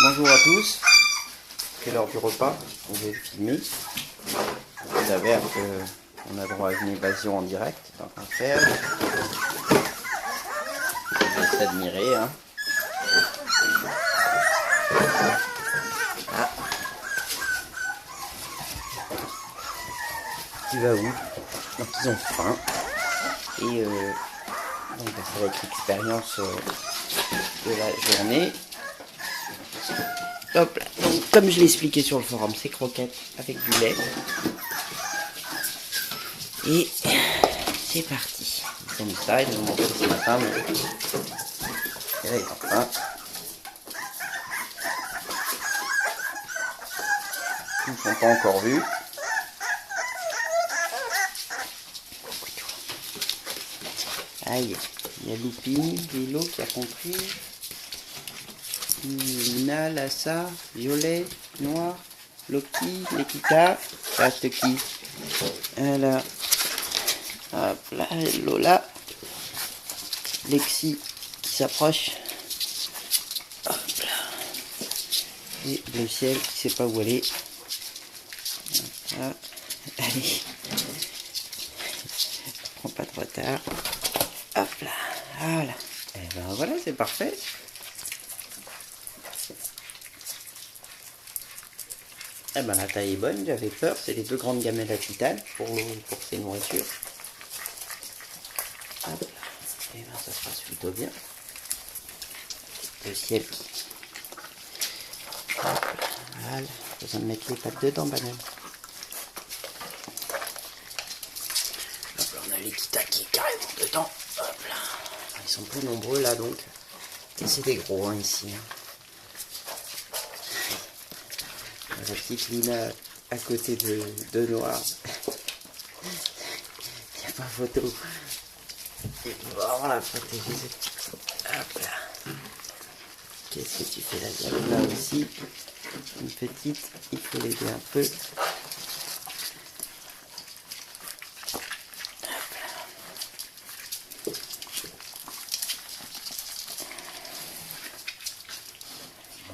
Bonjour à tous, c'est l'heure du repas, on va filmer. Il s'avère qu'on a droit à une évasion en direct, donc on fait. Je laisse admirer. Hein. Ah. Tu vas où? Donc ils ont faim. Et donc ça va être l'expérience de la journée. Hop là. Donc, comme je l'ai expliqué sur le forum, c'est croquettes avec du lait. Et c'est parti. Ils ont mis ça, ils ont mangé ce matin. Mais... Et là, ils ont faim. Ils ne sont pas encore vus. Aïe, il y a Loupine, Lilo qui a compris. Lina, Lassa, Violet, Noir, Loki, Lekita, reste qui? Voilà. Hop là, Lola, Lexi qui s'approche. Hop là. Et le ciel qui sait pas où aller. Voilà. Allez. Prends pas de retard. Hop là. Voilà. Et ben voilà, c'est parfait. Eh ben la taille est bonne, j'avais peur, c'est les deux grandes gamelles à titane pour ces nourritures. Hop. Et ben ça se passe plutôt bien. Le ciel qui... Hop. Voilà, besoin de mettre les pattes dedans, banane. Hop là, on a les Kita qui est carrément dedans. Hop là. Ils sont peu nombreux là donc. Et c'est des gros hein, ici. Hein. La petite Lina à côté de Noir. Il n'y a pas photo. Il faut vraiment la protéger. Hop là. Qu'est-ce que tu fais là? Là aussi. Une petite. Il faut l'aider un peu.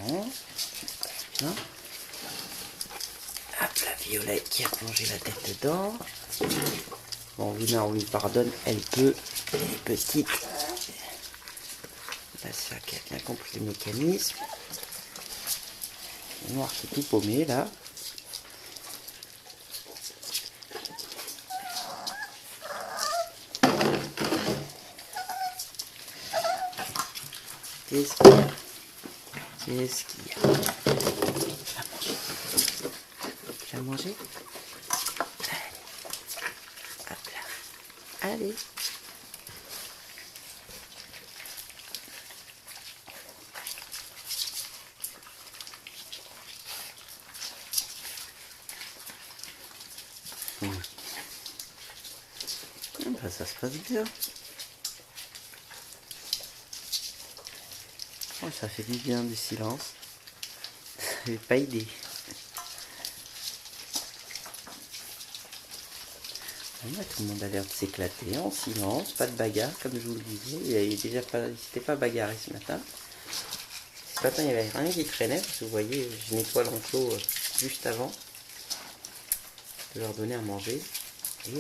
Bon. Hein? Hop la Violette qui a plongé la tête dedans. Bon, Lina, on lui pardonne, elle peut. Elle est petite. Là, ça qui a bien compris le mécanisme. Le Noir qui est tout paumé là. Qu'est-ce qu'il y a? Qu'est-ce qu'il y a? Tu as mangé? Allez. Hop là. Allez. Ben, ça se passe bien. Oh, ça fait du bien du silence. J'avais pas idée. Là, tout le monde a l'air de s'éclater en silence, pas de bagarre comme je vous le disais. Il s'était pas bagarré ce matin. Ce matin il n'y avait rien qui traînait parce que vous voyez, je nettoie l'enclos juste avant de leur donner à manger. Et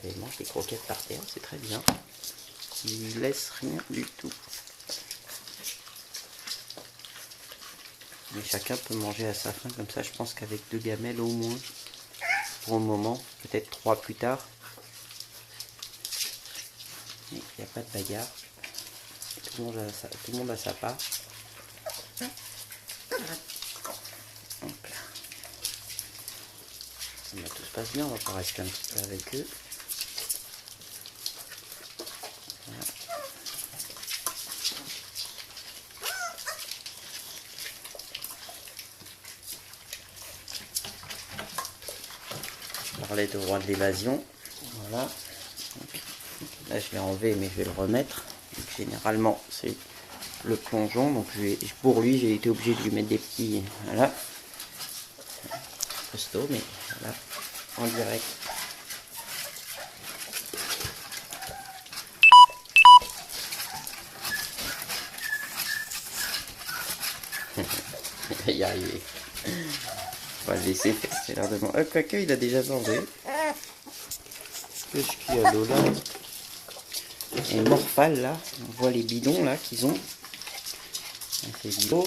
ils mangent des croquettes par terre, c'est très bien. Ils laissent rien du tout. Mais chacun peut manger à sa faim comme ça. Je pense qu'avec 2 gamelles au moins, pour le moment, peut-être 3 plus tard. Il n'y a pas de bagarre. Tout le monde a sa part. Hop là. Tout se passe bien, on va pas rester un petit peu avec eux. Voilà. Je parlais de roi de l'évasion. Voilà. Donc, là je l'ai enlevé mais je vais le remettre. Donc, généralement c'est le plongeon. Donc pour lui j'ai été obligé de lui mettre des petits. Voilà. Costaud mais voilà. En direct. Il va y arriver. On va le laisser faire. C'est l'air de manger. Quoique, il a déjà mangé. Qu'est-ce qu'il y a Lola et Morphal là. On voit les bidons là qu'ils ont. C'est l'eau.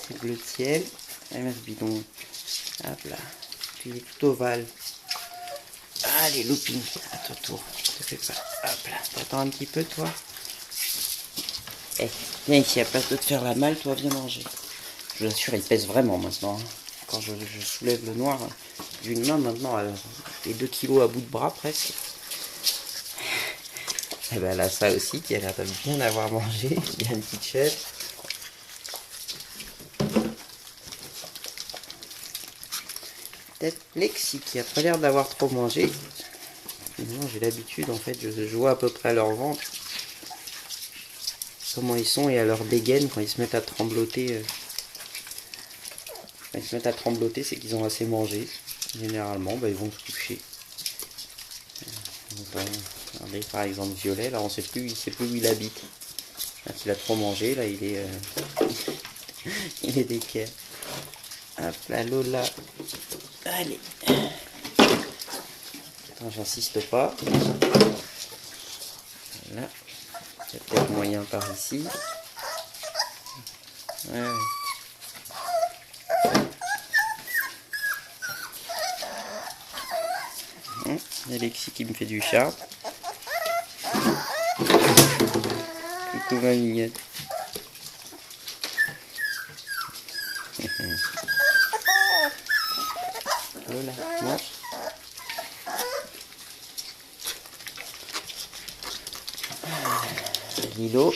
C'est bleu de ciel. Et ce bidon. Hop là. Puis il est tout ovale. Allez, loupine. À ton tour. Te fais pas. Hop là. T'attends un petit peu toi. Eh, viens ici, à place de te faire la malle, toi viens manger. Je vous assure, il pèse vraiment maintenant. Quand je soulève le noir d'une main maintenant, les 2 kilos à bout de bras presque. Et ben là, ça aussi, qui a l'air de bien avoir mangé. Il y a une petite chaise. Peut-être Lexi qui a pas l'air d'avoir trop mangé. Non, j'ai l'habitude en fait, je vois à peu près à leur ventre comment ils sont et à leur dégaine quand ils se mettent à trembloter. Quand ils se mettent à trembloter, c'est qu'ils ont assez mangé. Généralement, bah, ils vont se coucher. Regardez par exemple Violet, là on sait plus où il habite. Là, il a trop mangé, là il est il est d'équerre. Hop là, Lola. Allez. Attends, j'insiste pas. Voilà. Il y a peut-être moyen par ici. Ouais. Il y a Alexis qui me fait du charme. Coucou ma mignonne. Voilà, mange. Lilo.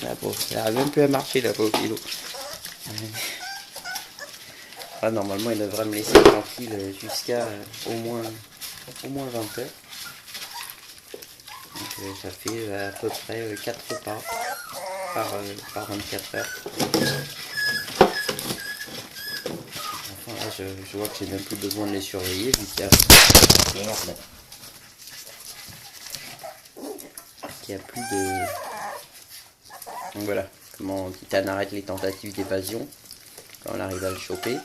La pauvre, elle n'arrive même plus à marcher la pauvre Lilo. Ah, normalement il devrait me laisser tranquille jusqu'à au moins 20 heures. Donc ça fait à peu près 4 repas par 24 heures. Enfin là je vois que j'ai même plus besoin de les surveiller vu qu'il y a plus de... Donc voilà comment Titane arrête les tentatives d'évasion quand on arrive à le choper.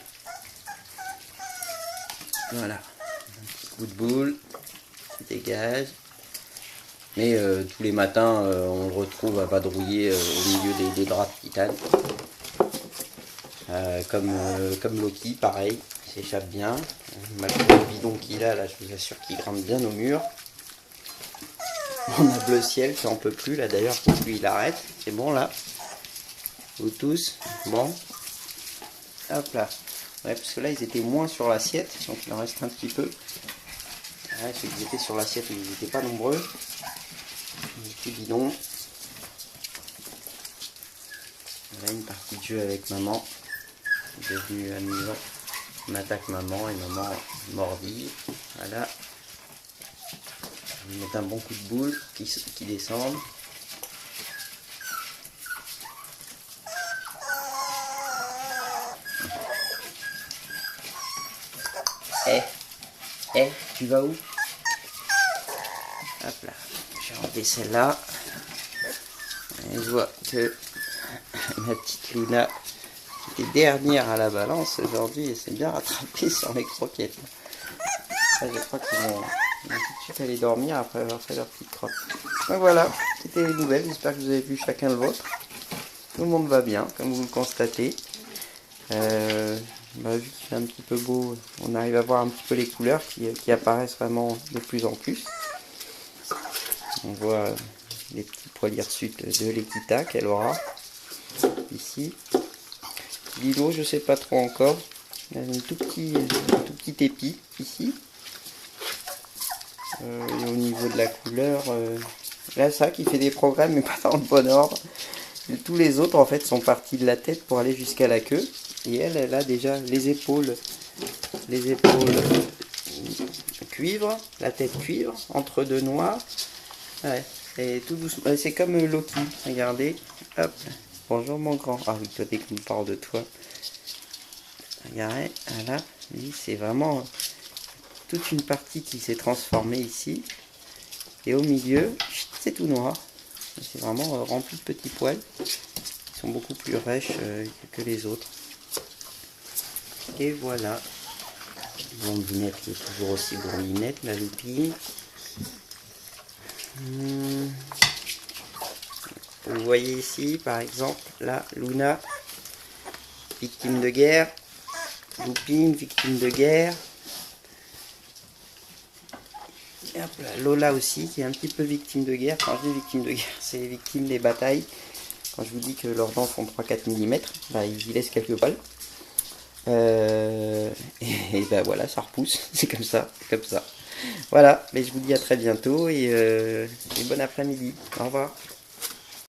Voilà, un petit coup de boule, il dégage. Mais tous les matins, on le retrouve à vadrouiller au milieu des draps de Titane. Comme Loki, pareil, il s'échappe bien. Malgré le bidon qu'il a, là, je vous assure qu'il grimpe bien au mur. On a Bleu Ciel qui en peut plus, là d'ailleurs, lui il arrête. C'est bon là. Vous tous, bon. Hop là. Ouais, parce que là ils étaient moins sur l'assiette, donc il en reste un petit peu. Ouais, ceux qui étaient sur l'assiette, ils n'étaient pas nombreux. Petit bidon. Là une partie de jeu avec maman. C'est devenu amusant. On attaque maman et maman mordille. Voilà. On met un bon coup de boule qui descend. Tu vas où? Hop là, j'ai enlevé celle-là. Et je vois que ma petite Luna, qui était dernière à la balance aujourd'hui, elle s'est bien rattrapée sur les croquettes. Là, je crois qu'ils vont tout de suite aller dormir après avoir fait leur petite crotte. Donc voilà, c'était les nouvelles. J'espère que vous avez vu chacun le vôtre. Tout le monde va bien, comme vous le constatez. Vu qu'il fait un petit peu beau, on arrive à voir un petit peu les couleurs qui apparaissent vraiment de plus en plus. On voit les petits poils hirsutes de l'Ekita qu'elle aura ici. Lilo, je sais pas trop encore. Il y a un tout petit épi ici. Et au niveau de la couleur, là ça qui fait des progrès mais pas dans le bon ordre. Et tous les autres en fait sont partis de la tête pour aller jusqu'à la queue. Et elle a déjà les épaules cuivre, la tête cuivre, entre deux noirs. Ouais, et tout doucement. C'est comme Loki, regardez. Hop, bonjour mon grand. Ah oui, toi dès qu'on parle de toi. Regardez, voilà, lui c'est vraiment toute une partie qui s'est transformée ici. Et au milieu, c'est tout noir. C'est vraiment rempli de petits poils. Ils sont beaucoup plus rêches que les autres. Et voilà. Blondinette qui est toujours aussi blondinette, la loupine. Vous voyez ici, par exemple, là, Luna, victime de guerre. Loupine, victime de guerre. Et hop là, Lola aussi, qui est un petit peu victime de guerre. Quand je dis victime de guerre, c'est les victimes des batailles. Quand je vous dis que leurs dents font 3-4 mm, bah, ils y laissent quelques balles. Et ben voilà, ça repousse, c'est comme ça, c'est comme ça. Voilà, mais je vous dis à très bientôt et bon après-midi. Au revoir.